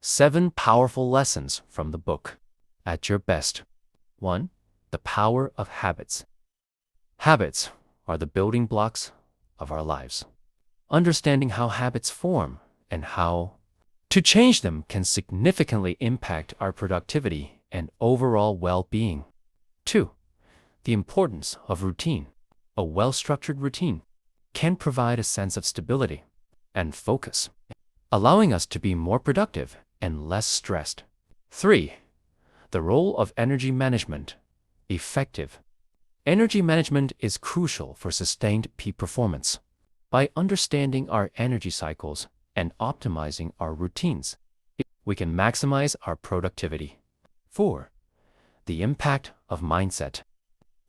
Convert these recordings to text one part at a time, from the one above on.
7 powerful lessons from the book. At your best. 1. The power of habits. Habits are the building blocks of our lives. Understanding how habits form and how to change them can significantly impact our productivity and overall well-being. 2. The importance of routine. A well-structured routine can provide a sense of stability and focus, allowing us to be more productive and less stressed. 3. The role of energy management. Effective energy management is crucial for sustained peak performance. By understanding our energy cycles and optimizing our routines, we can maximize our productivity. 4. The impact of mindset.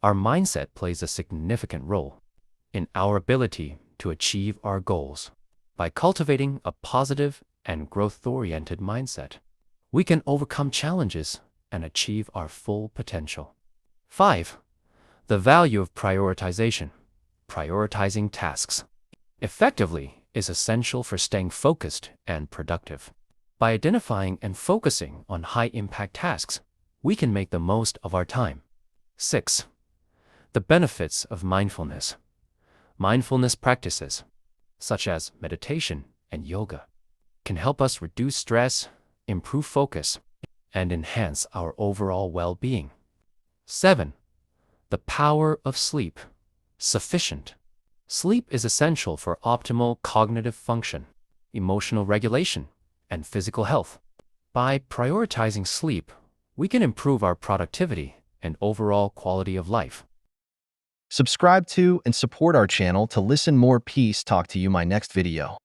Our mindset plays a significant role in our ability to achieve our goals. By cultivating a positive and growth-oriented mindset, we can overcome challenges and achieve our full potential. 5. The value of prioritization. Prioritizing tasks effectively is essential for staying focused and productive. By identifying and focusing on high-impact tasks, we can make the most of our time. 6. The benefits of mindfulness. Mindfulness practices, such as meditation and yoga, can help us reduce stress, improve focus, and enhance our overall well-being. 7. The power of sleep. Sufficient sleep is essential for optimal cognitive function, emotional regulation, and physical health. By prioritizing sleep, we can improve our productivity and overall quality of life. Subscribe to and support our channel to listen more. Peace. Talk to you my next video.